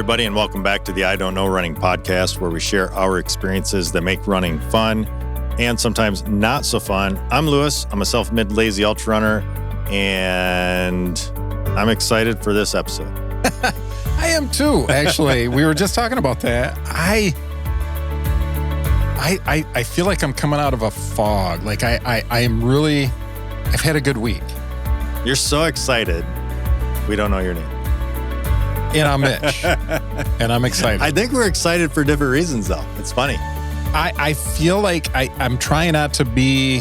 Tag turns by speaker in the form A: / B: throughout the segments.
A: everybody, and welcome back to the I Don't Know Running podcast, where we share our experiences that make running fun and sometimes not so fun. I'm Lewis. I'm a self-made lazy ultra runner, and I'm excited for this episode.
B: I am too, actually. We were just talking about that. I feel like I'm coming out of a fog. Like I've had a good week.
A: You're so excited. We don't know your name.
B: And I'm Mitch. And I'm excited.
A: I think we're excited for different reasons, though. It's funny.
B: I feel like I'm trying not to be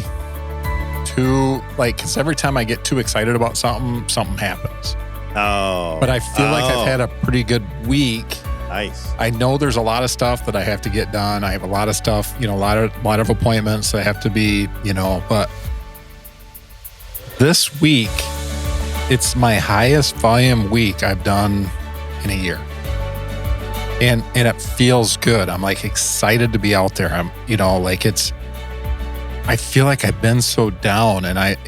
B: too, because every time I get too excited about something happens.
A: Oh.
B: But I feel like I've had a pretty good week.
A: Nice.
B: I know there's a lot of stuff that I have to get done. I have a lot of stuff, a lot of appointments that have to be, but this week, it's my highest volume week I've done in a year. And it feels good. I'm excited to be out there. I feel like I've been so down, and and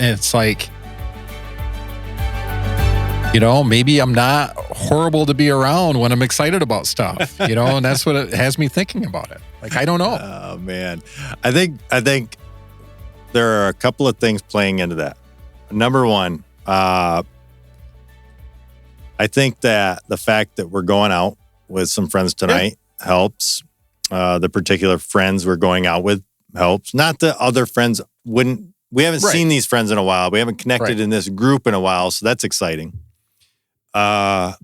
B: it's maybe I'm not horrible to be around when I'm excited about stuff, and that's what it has me thinking about it. I don't know.
A: Oh man. I think there are a couple of things playing into that. Number one, I think that the fact that we're going out with some friends tonight helps. The particular friends we're going out with helps. Not that other friends wouldn't. We haven't seen these friends in a while. We haven't connected in this group in a while, so that's exciting. The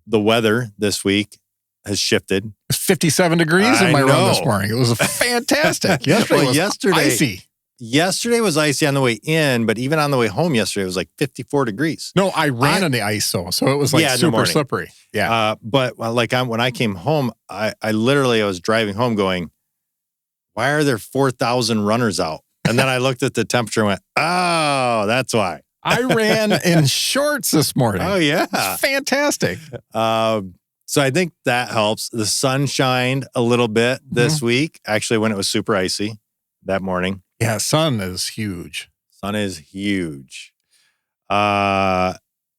A: weather this week has shifted.
B: It's 57 degrees in my run this morning. It was fantastic. Yesterday was icy.
A: Yesterday was icy on the way in, but even on the way home yesterday, it was 54 degrees.
B: No, I ran on the ice, though, so it was super slippery. Yeah.
A: But when I came home, I was driving home going, why are there 4,000 runners out? And then I looked at the temperature and went, oh, that's why.
B: I ran in shorts this morning.
A: Oh, yeah.
B: It's fantastic.
A: So I think that helps. The sun shined a little bit this week, actually, when it was super icy that morning.
B: Yeah, sun is huge.
A: Sun is huge. And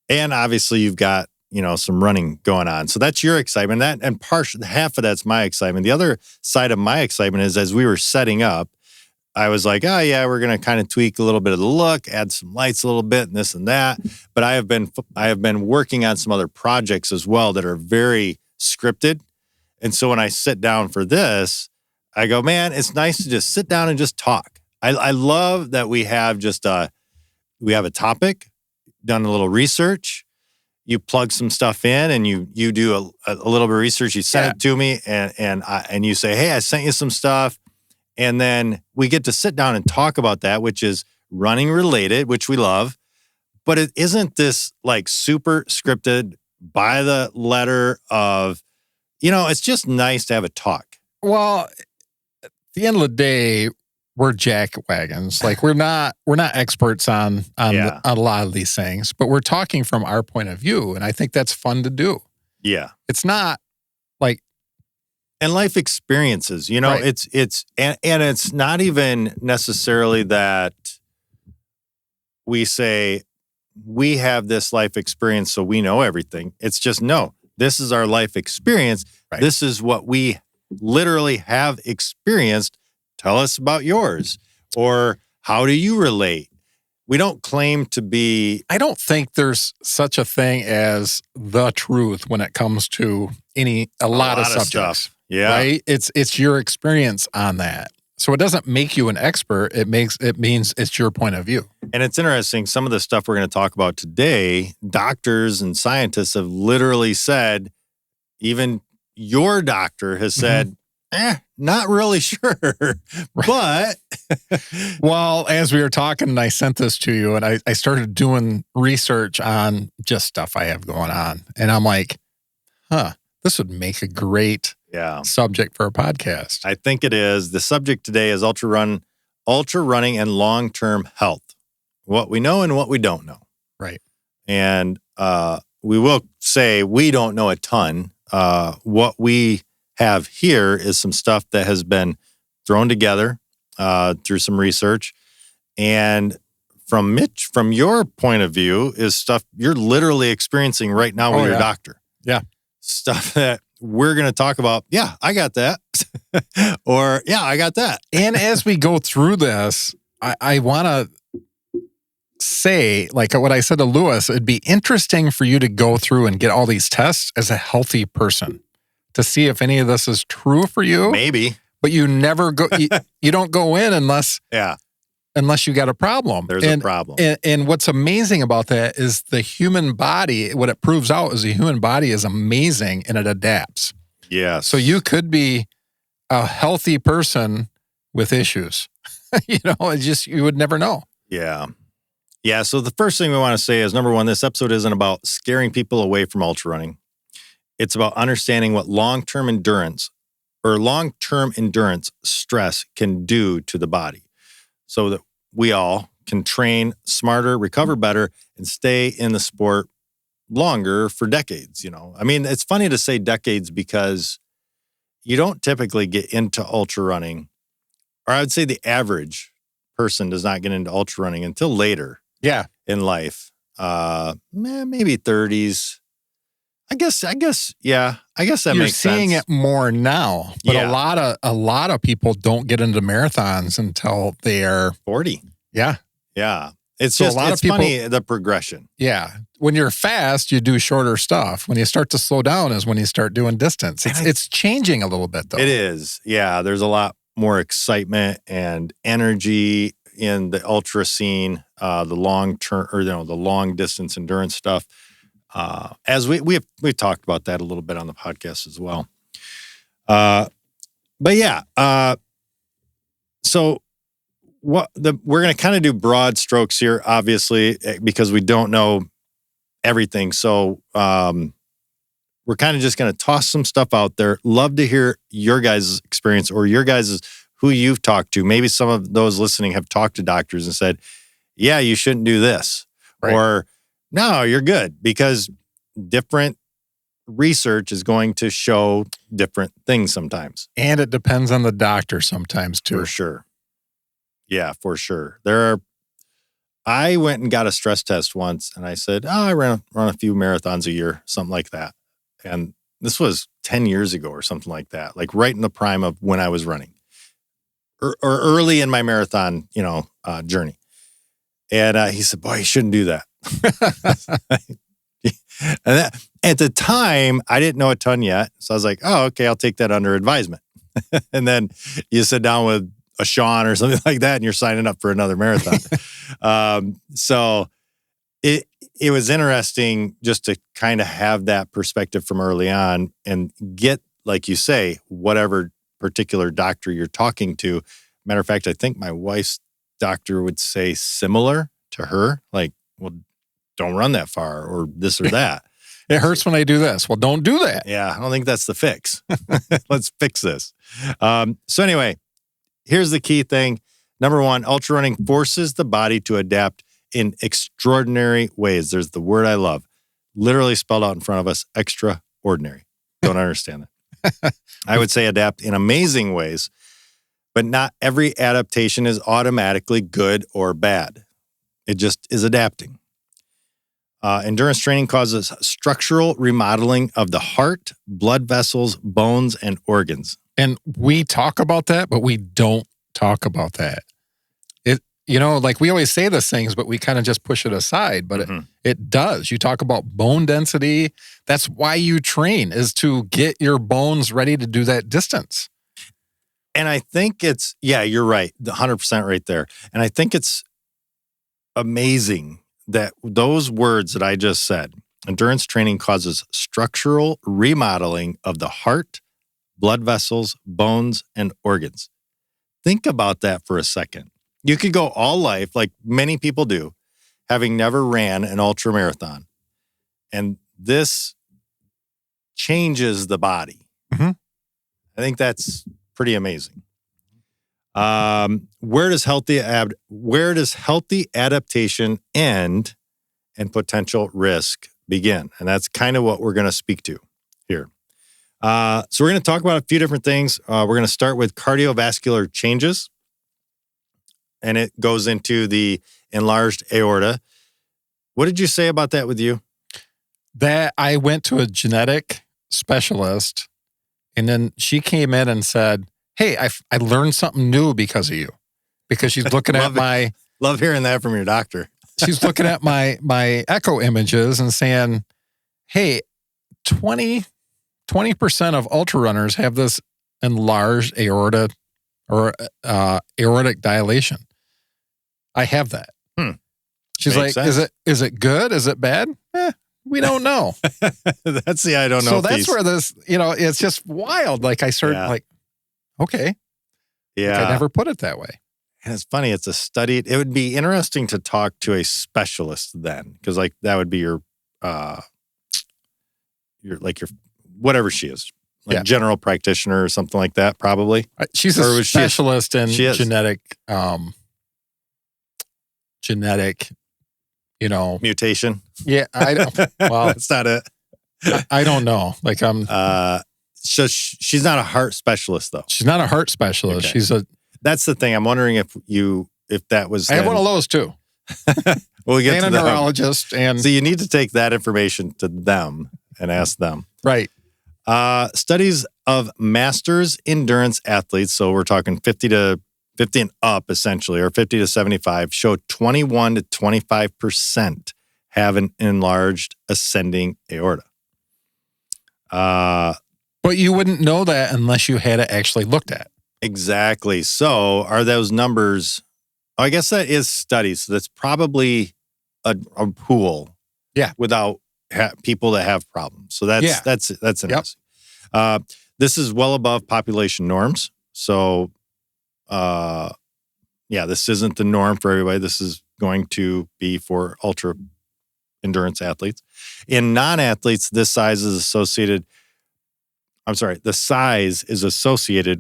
A: obviously you've got, some running going on. So that's your excitement. Half of that's my excitement. The other side of my excitement is as we were setting up, I was like, oh yeah, we're going to kind of tweak a little bit of the look, add some lights a little bit and this and that. But I have been working on some other projects as well that are very scripted. And so when I sit down for this, I go, man, it's nice to just sit down and just talk. I love that we have we have a topic, done a little research. You plug some stuff in and you do a little bit of research. You send it to me and you say, hey, I sent you some stuff. And then we get to sit down and talk about that, which is running related, which we love. But it isn't this super scripted by the letter of, it's just nice to have a talk.
B: Well, at the end of the day, we're jack wagons. We're not experts on a lot of these things, but we're talking from our point of view. And I think that's fun to do.
A: Yeah.
B: It's not
A: and life experiences, it's not even necessarily that we say we have this life experience, so we know everything. It's just, no, this is our life experience. Right. This is what we literally have experienced. Tell us about yours. Or how do you relate? We don't claim to be...
B: I don't think there's such a thing as the truth when it comes to a lot of subjects.
A: Stuff. Yeah.
B: Right? It's your experience on that. So it doesn't make you an expert. It means it's your point of view.
A: And it's interesting. Some of the stuff we're going to talk about today, doctors and scientists have literally said, even your doctor has said, not really sure. But
B: well, as we were talking, I sent this to you and I started doing research on just stuff I have going on. And I'm like, this would make a great subject for a podcast.
A: I think it is. The subject today is ultra running and long-term health. What we know and what we don't know.
B: Right.
A: And we will say we don't know a ton. What we have here is some stuff that has been thrown together through some research. And from Mitch, from your point of view, is stuff you're literally experiencing right now with your doctor.
B: Yeah.
A: stuff that we're going to talk about. Yeah, I got that. Or, yeah, I got that.
B: And as we go through this, I want to say, like what I said to Lewis, it'd be interesting for you to go through and get all these tests as a healthy person to see if any of this is true for you.
A: Maybe.
B: But you never go, you don't go in unless you got a problem.
A: There's a problem.
B: And what's amazing about that is the human body, what it proves out is the human body is amazing and it adapts.
A: Yeah.
B: So you could be a healthy person with issues. It's just, you would never know.
A: Yeah. Yeah. So the first thing we want to say is, number one, this episode isn't about scaring people away from ultra running. It's about understanding what long-term endurance stress can do to the body so that we all can train smarter, recover better, and stay in the sport longer for decades. I mean, it's funny to say decades because you don't typically get into ultra running, or I would say the average person does not get into ultra running until later in life. Maybe 30s. I guess that
B: You're
A: makes sense.
B: You're seeing it more now, but a lot of people don't get into marathons until they're
A: 40.
B: Yeah.
A: Yeah. It's
B: so
A: just,
B: a lot
A: it's
B: of people,
A: funny, the progression.
B: Yeah. When you're fast, you do shorter stuff. When you start to slow down is when you start doing distance. It's changing a little bit though.
A: It is. Yeah. There's a lot more excitement and energy in the ultra scene, the long term, or the long distance endurance stuff. As we've talked about that a little bit on the podcast as well. But yeah, so we're going to kind of do broad strokes here, obviously, because we don't know everything. So we're kind of just going to toss some stuff out there. Love to hear your guys' experience or your guys' who you've talked to. Maybe some of those listening have talked to doctors and said, yeah, you shouldn't do this. Right. Or no, you're good, because different research is going to show different things sometimes.
B: And it depends on the doctor sometimes too.
A: For sure. Yeah, for sure. I went and got a stress test once and I said, I run a few marathons a year, something like that. And this was 10 years ago or something like that, like right in the prime of when I was running or early in my marathon, journey. And he said, boy, you shouldn't do that. And at the time, I didn't know a ton yet. So I was like, oh, okay, I'll take that under advisement. And then you sit down with a Sean or something like that, and you're signing up for another marathon. So it was interesting just to kind of have that perspective from early on and get, like you say, whatever particular doctor you're talking to. Matter of fact, I think my wife's doctor would say similar to her, like, well, don't run that far or this or that.
B: It hurts when I do this. Well, don't do that.
A: Yeah, I don't think that's the fix. Let's fix this. So anyway, here's the key thing. Number one, ultra running forces the body to adapt in extraordinary ways. There's the word I love, literally spelled out in front of us, extraordinary. Don't understand that. I would say adapt in amazing ways, but not every adaptation is automatically good or bad. It just is adapting. Endurance training causes structural remodeling of the heart, blood vessels, bones, and organs.
B: And we talk about that, but we don't talk about that. Like we always say these things, but we kind of just push it aside. But it does. You talk about bone density. That's why you train, is to get your bones ready to do that distance.
A: And I think you're right, 100% right there. And I think it's amazing that those words that I just said, endurance training causes structural remodeling of the heart, blood vessels, bones, and organs. Think about that for a second. You could go all life, like many people do, having never ran an ultra marathon. And this changes the body. I think that's pretty amazing. Where does healthy adaptation end and potential risk begin? And that's kind of what we're going to speak to here. So we're going to talk about a few different things. We're going to start with cardiovascular changes, and it goes into the enlarged aorta. What did you say about that with you?
B: That I went to a genetic specialist. And then she came in and said, hey, I learned something new because of you. Because she's looking at my...
A: Love hearing that from your doctor.
B: She's looking at my echo images and saying, hey, 20% of ultra runners have this enlarged aorta or aortic dilation. I have that. She's
A: Makes
B: like,
A: sense.
B: is it good? Is it bad? We don't know.
A: That's the I don't know.
B: So that's where this, it's just wild. Like I started like, okay.
A: Yeah.
B: Like I never put it that way.
A: And it's funny. It's a study. It would be interesting to talk to a specialist then, because like that would be your whatever she is, like general practitioner or something like that, probably.
B: She's a specialist in genetic,
A: mutation.
B: Yeah, I don't. Well,
A: that's not it.
B: I don't know. Like
A: so she's not a heart specialist though.
B: She's not a heart specialist.
A: Okay. That's the thing. I'm wondering if that was.
B: I have one of those too.
A: Well, we get
B: and
A: to
B: a
A: them.
B: neurologist, and
A: so you need to take that information to them and ask them.
B: Right.
A: Studies of masters endurance athletes, so we're talking 50 and up essentially, or 50 to 75, show 21 to 25% have an enlarged ascending aorta.
B: But you wouldn't know that unless you had it actually looked at.
A: Exactly. So are those numbers, I guess that is studies. So that's probably a pool without people that have problems. So that's interesting. This is well above population norms. So, this isn't the norm for everybody. This is going to be for ultra endurance athletes. In non-athletes, the size is associated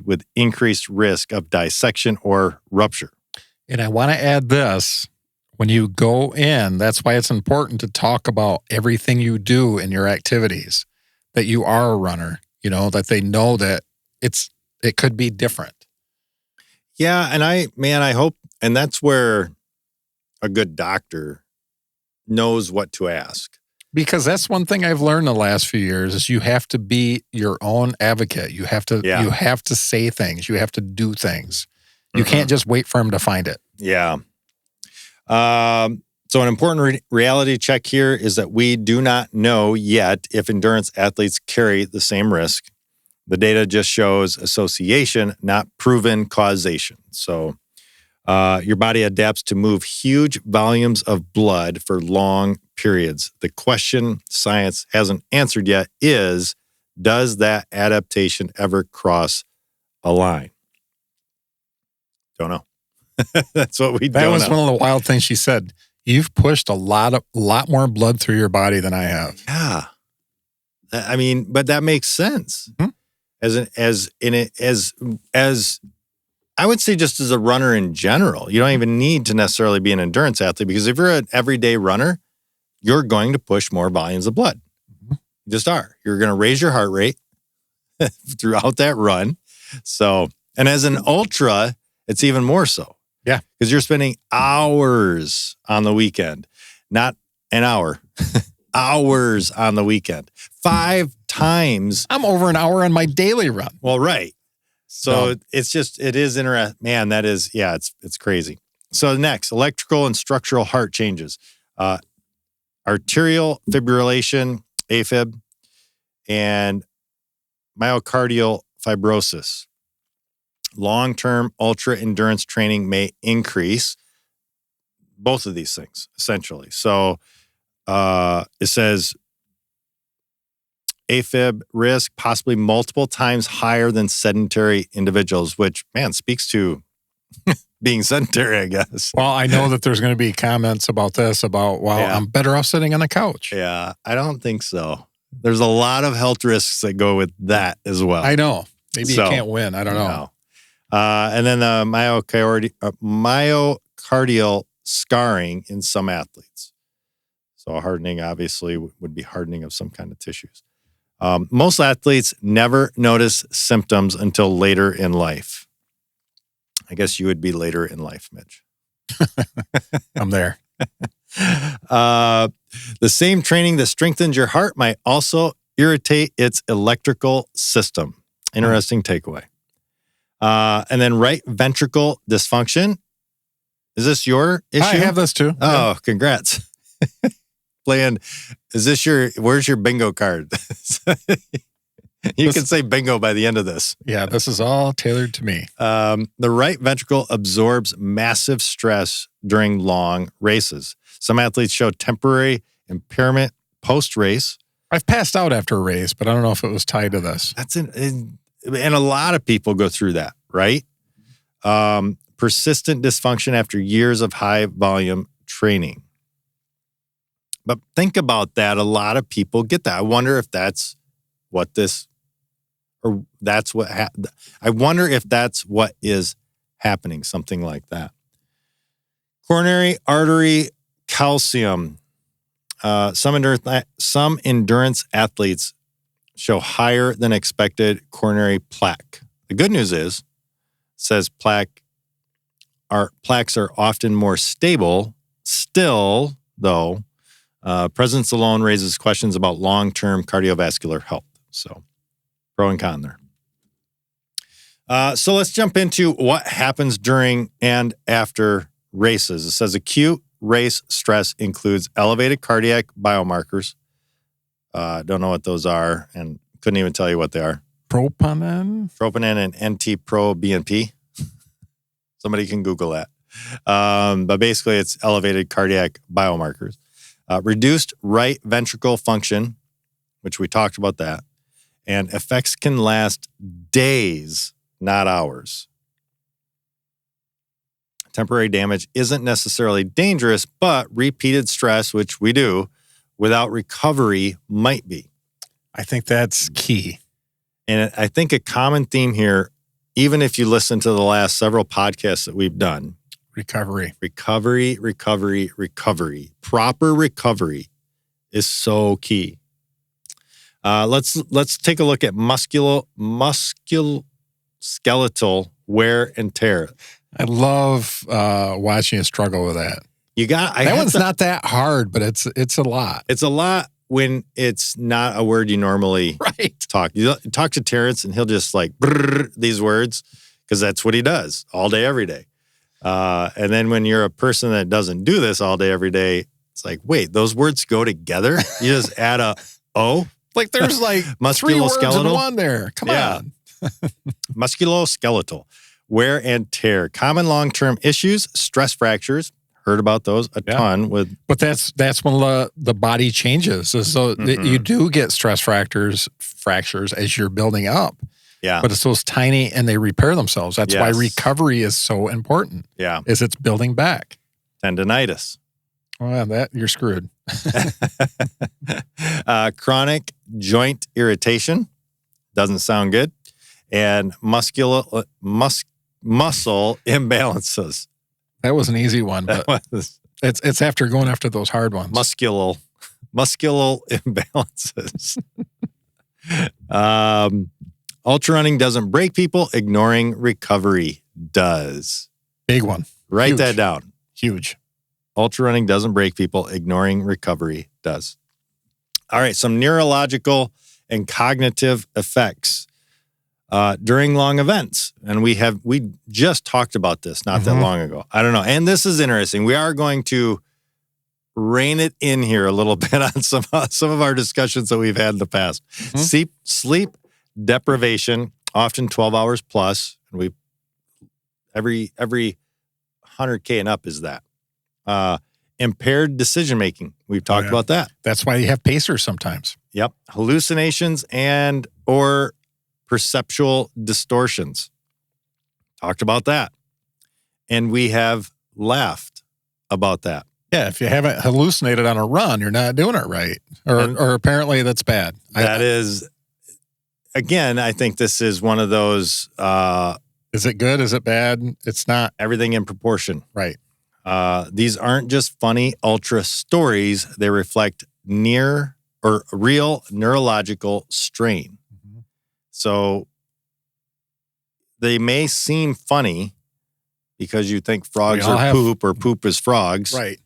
A: with increased risk of dissection or rupture.
B: And I want to add this. When you go in, that's why it's important to talk about everything you do in your activities, that you are a runner, that they know that it could be different.
A: Yeah, and I hope, and that's where a good doctor knows what to ask.
B: Because that's one thing I've learned the last few years is you have to be your own advocate. You have to say things. You have to do things. You can't just wait for them to find it.
A: Yeah. So an important reality check here is that we do not know yet if endurance athletes carry the same risk. The data just shows association, not proven causation. So your body adapts to move huge volumes of blood for long periods. The question science hasn't answered yet is, does that adaptation ever cross a line? Don't know. That's what we don't know.
B: That was one of the wild things she said. You've pushed a lot more blood through your body than I have.
A: Yeah. I mean, but that makes sense.
B: Mm-hmm.
A: As I would say, just as a runner in general, you don't even need to necessarily be an endurance athlete, because if you're an everyday runner, you're going to push more volumes of blood.
B: Mm-hmm.
A: You just are. You're going to raise your heart rate throughout that run. So, and as an ultra, it's even more so.
B: Yeah.
A: Because you're spending hours on the weekend, not an hour, hours on the weekend. 5 times.
B: I'm over an hour on my daily run.
A: Well, right. So it is interesting. Man, that is, it's crazy. So next, electrical and structural heart changes. Arterial fibrillation, AFib, and myocardial fibrosis. Long-term ultra-endurance training may increase both of these things, essentially. So it says AFib risk possibly multiple times higher than sedentary individuals, which, man, speaks to being sedentary, I guess.
B: Well, I know that there's going to be comments about this, I'm better off sitting on the couch.
A: Yeah, I don't think so. There's a lot of health risks that go with that as well.
B: I know. Maybe you can't win. I don't know.
A: No. And then the myocardial scarring in some athletes. So hardening, obviously, would be hardening of some kind of tissues. Most athletes never notice symptoms until later in life. I guess you would be later in life, Mitch.
B: I'm there.
A: The same training that strengthens your heart might also irritate its electrical system. Interesting takeaway. And then right ventricle dysfunction. Is this your issue?
B: I have this too.
A: Oh, congrats. Playing, where's your bingo card? You can say bingo by the end of this.
B: Yeah, this is all tailored to me.
A: The right ventricle absorbs massive stress during long races. Some athletes show temporary impairment post-race.
B: I've passed out after a race, but I don't know if it was tied to this.
A: And a lot of people go through that, right? Persistent dysfunction after years of high volume training. But think about that. A lot of people get that. I wonder if that's what this, or that's what, I wonder if that's what is happening, something like that. Coronary artery calcium. Some endurance athletes show higher than expected coronary plaque. The good news is, it says plaques are often more stable. Still, though, presence alone raises questions about long-term cardiovascular health. So, pro and con there. So let's jump into what happens during and after races. It says acute race stress includes elevated cardiac biomarkers. Don't know what those are and couldn't even tell you what they are.
B: Troponin
A: and NT-proBNP. Somebody can Google that. But basically, it's elevated cardiac biomarkers. Reduced right ventricle function, which we talked about that. And effects can last days, not hours. Temporary damage isn't necessarily dangerous, but repeated stress, which we do, without recovery might be.
B: I think that's key.
A: And I think a common theme here, even if you listen to the last several podcasts that we've done,
B: recovery.
A: Proper recovery is so key. Let's take a look at musculoskeletal wear and tear.
B: I love watching you struggle with that.
A: That
B: one's not that hard, but it's a lot.
A: It's a lot when it's not a word you normally talk. You talk to Terrence and he'll just like these words because that's what he does all day, every day. And then when you're a person that doesn't do this all day, every day, it's like, wait, those words go together? You just add a O?
B: Like there's like 3 words in one there. Come on.
A: Musculoskeletal wear and tear. Common long-term issues, stress fractures. Heard about those a ton with.
B: But that's when the body changes. So you do get stress fractures as you're building up.
A: Yeah.
B: But it's those tiny and they repair themselves. That's why recovery is so important.
A: Yeah.
B: Is it's building back.
A: Tendinitis.
B: Well, you're screwed.
A: Chronic joint irritation. Doesn't sound good. And muscle imbalances.
B: That was an easy one, but it's after going after those hard ones.
A: Muscular imbalances. Ultrarunning doesn't break people. Ignoring recovery does.
B: Big one.
A: Write that down.
B: Huge.
A: Ultrarunning doesn't break people. Ignoring recovery does. All right, some neurological and cognitive effects during long events. And we just talked about this not that long ago. I don't know. And this is interesting. We are going to rein it in here a little bit on some of our discussions that we've had in the past. Sleep deprivation, often 12 hours plus. And every 100K and up is that. Impaired decision-making. We've talked about that.
B: That's why you have pacers sometimes.
A: Yep. Hallucinations or perceptual distortions. Talked about that. And we have laughed about that.
B: Yeah, if you haven't hallucinated on a run, you're not doing it right. Or apparently that's bad.
A: That is, again, I think this is one of those...
B: is it good? Is it bad? It's not.
A: Everything in proportion.
B: Right.
A: These aren't just funny ultra stories. They reflect real neurological strain. So they may seem funny because you think frogs are poop or poop is frogs.
B: Right.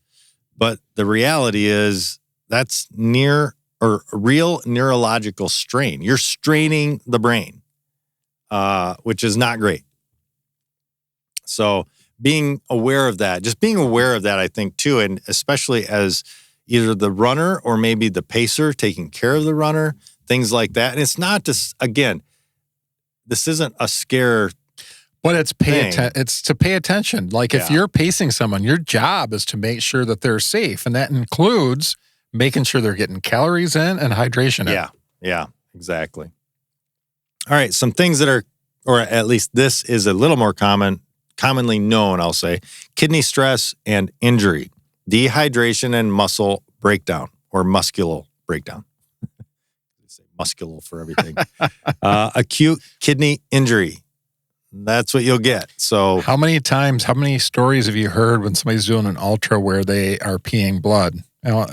A: But the reality is that's near or real neurological strain. You're straining the brain, which is not great. So being aware of that, just being aware of that, I think too, and especially as either the runner or maybe the pacer taking care of the runner, things like that. And it's not just, again, this isn't a scare.
B: But it's it's to pay attention. Like if you're pacing someone, your job is to make sure that they're safe. And that includes making sure they're getting calories in and hydration in.
A: Yeah, exactly. All right, some things that are, or at least this is a little more commonly known, I'll say, kidney stress and injury, dehydration and muscle breakdown or muscular breakdown. Say muscular for everything. Acute kidney injury. That's what you'll get. So
B: how many stories have you heard when somebody's doing an ultra where they are peeing blood? You know,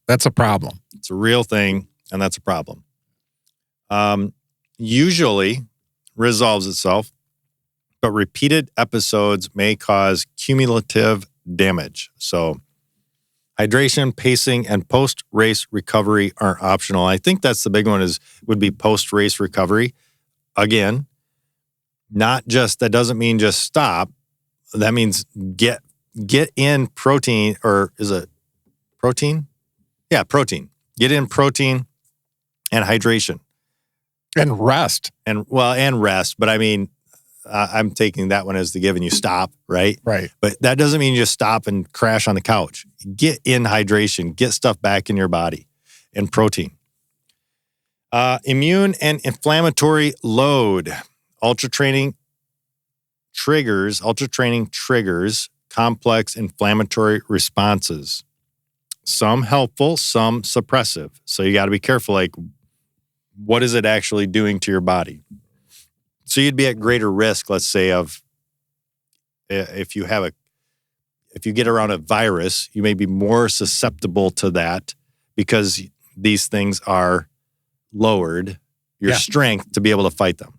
B: that's a problem.
A: It's a real thing, and that's a problem. Usually resolves itself, but repeated episodes may cause cumulative damage. So hydration, pacing, and post-race recovery are optional. I think that's the big one would be post-race recovery. Again, not just, that doesn't mean just stop. That means get in protein, or is it protein? Yeah, protein. Get in protein and hydration.
B: And rest.
A: And rest. But I mean, I'm taking that one as the given. You stop, right?
B: Right.
A: But that doesn't mean you just stop and crash on the couch. Get in hydration. Get stuff back in your body and protein. Immune and inflammatory load. Ultra-training triggers complex inflammatory responses. Some helpful, some suppressive. So you got to be careful, like, what is it actually doing to your body? So you'd be at greater risk, let's say, of if you get around a virus, you may be more susceptible to that because these things are lowered, your strength to be able to fight them.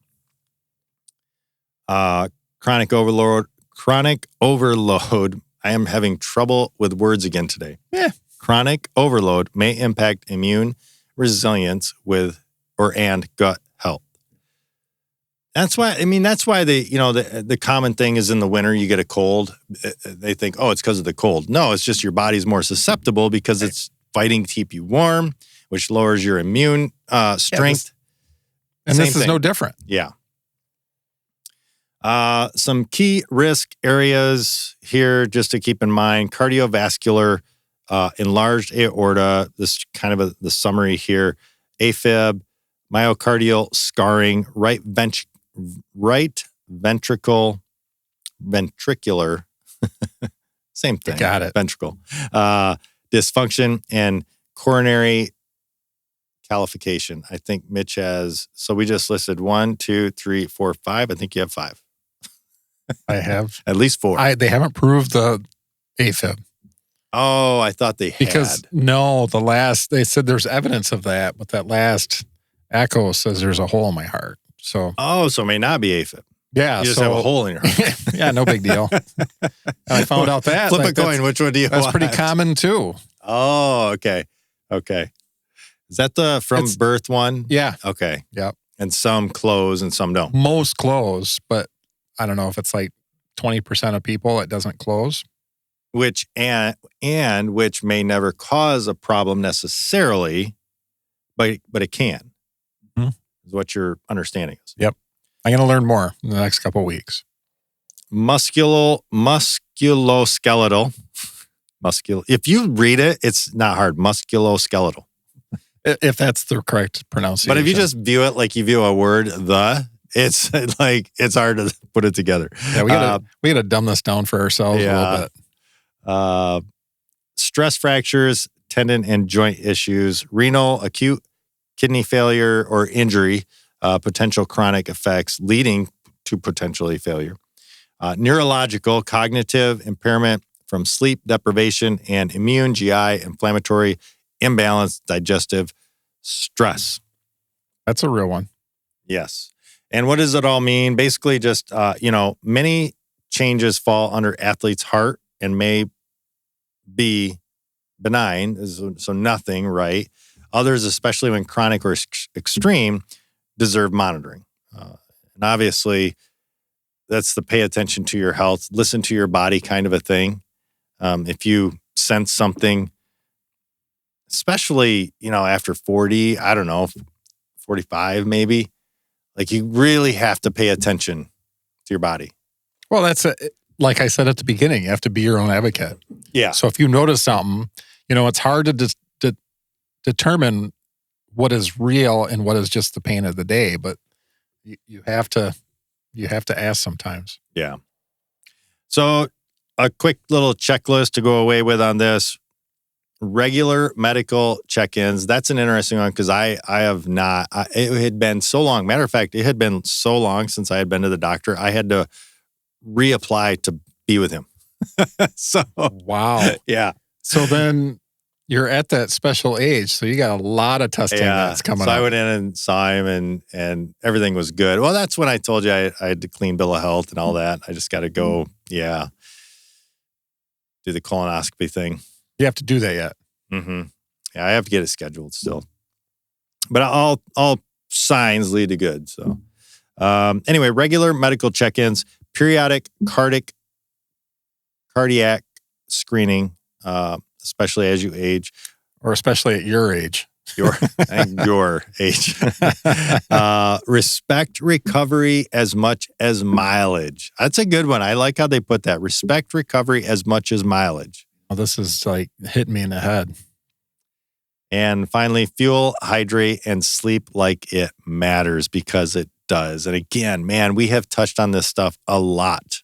A: Chronic overload. I am having trouble with words again today.
B: Yeah.
A: Chronic overload may impact immune resilience and gut health. That's why the common thing is in the winter you get a cold. They think, oh, it's because of the cold. No, it's just your body's more susceptible because it's fighting to keep you warm, which lowers your immune strength.
B: And this is no different.
A: Yeah. Some key risk areas here just to keep in mind: cardiovascular, enlarged aorta. This is kind of the summary here. AFib, myocardial scarring, right ventricular, same thing.
B: Got it.
A: Ventricle, dysfunction, and coronary calcification. I think Mitch has. So we just listed 1, 2, 3, 4, 5. I think you have 5.
B: I have
A: at least 4.
B: They haven't proved the AFib.
A: Oh, I thought they had.
B: Because they said there's evidence of that, but that last echo says there's a hole in my heart. So
A: it may not be AFib.
B: Yeah,
A: you just have a hole in your heart.
B: Yeah, no big deal. And I found out that
A: flip a coin. Which one do you want?
B: That's pretty common too.
A: Oh, okay. Is that the from birth one?
B: Yeah.
A: Okay.
B: Yep.
A: And some close and some don't.
B: Most close, but I don't know if it's like 20% of people it doesn't close.
A: Which may never cause a problem necessarily, but it can.
B: Mm-hmm.
A: Is what your understanding is.
B: Yep. I'm going to learn more in the next couple of weeks.
A: Musculoskeletal. If you read it, it's not hard. Musculoskeletal.
B: If that's the correct pronunciation.
A: But if you just view it like you view a word, it's like it's hard to put it together.
B: Yeah, we gotta dumb this down for ourselves a little
A: bit. Stress fractures, tendon and joint issues, renal, acute kidney failure or injury, potential chronic effects leading to potentially failure. Neurological, cognitive impairment from sleep deprivation and immune, GI, inflammatory, imbalance, digestive stress.
B: That's a real one.
A: Yes. And what does it all mean? Basically just, many changes fall under athlete's heart and may be benign, so nothing, right? Others, especially when chronic or extreme, deserve monitoring. And obviously, that's the pay attention to your health, listen to your body kind of a thing. If you sense something, especially, after 40, I don't know, 45 maybe, like you really have to pay attention to your body.
B: Well, that's like I said at the beginning, you have to be your own advocate.
A: Yeah.
B: So if you notice something, it's hard to determine what is real and what is just the pain of the day, but you have to ask sometimes.
A: Yeah. So a quick little checklist to go away with on this. Regular medical check-ins. That's an interesting one because I have not. It had been so long. Matter of fact, it had been so long since I had been to the doctor. I had to reapply to be with him. So
B: wow.
A: Yeah.
B: So then you're at that special age. So you got a lot of testing that's coming up.
A: So I went in and saw him and everything was good. Well, that's when I told you I had to clean bill of health and all that. I just got to go, do the colonoscopy thing.
B: You have to do that yet?
A: Mm-hmm. Yeah, I have to get it scheduled still. But all signs lead to good. So anyway, regular medical check-ins, periodic cardiac screening, especially as you age.
B: Or especially at your age.
A: Your age. Respect recovery as much as mileage. That's a good one. I like how they put that. Respect recovery as much as mileage.
B: Well, this is like hitting me in the head.
A: And finally, fuel, hydrate, and sleep like it matters because it does. And again, man, we have touched on this stuff a lot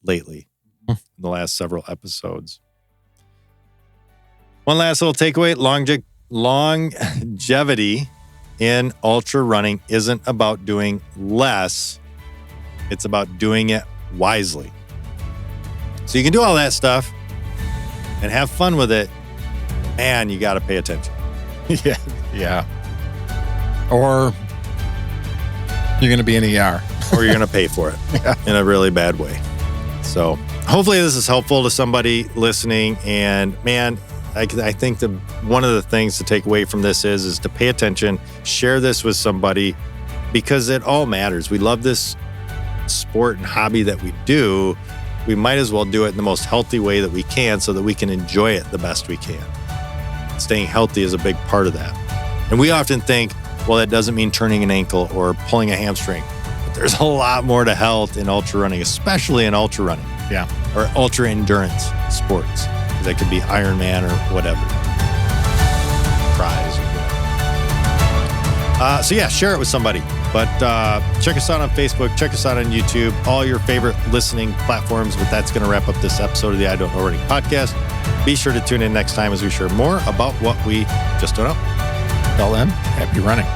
A: lately in the last several episodes. One last little takeaway, longevity in ultra running isn't about doing less. It's about doing it wisely. So you can do all that stuff and have fun with it, and you got to pay attention.
B: Yeah. Or you're going to be in ER.
A: Or you're going to pay for it in a really bad way. So hopefully this is helpful to somebody listening. And man, I think one of the things to take away from this is to pay attention, share this with somebody because it all matters. We love this sport and hobby that we do. We might as well do it in the most healthy way that we can so that we can enjoy it the best we can. Staying healthy is a big part of that. And we often think, well, that doesn't mean turning an ankle or pulling a hamstring. But there's a lot more to health in ultra running, especially in ultra running.
B: Yeah.
A: Or ultra endurance sports. That could be Ironman or whatever. Prize or whatever. So yeah, share it with somebody. But check us out on Facebook. Check us out on YouTube. All your favorite listening platforms. But that's going to wrap up this episode of the I Don't Know Running podcast. Be sure to tune in next time as we share more about what we just don't know.
B: Till then, happy running.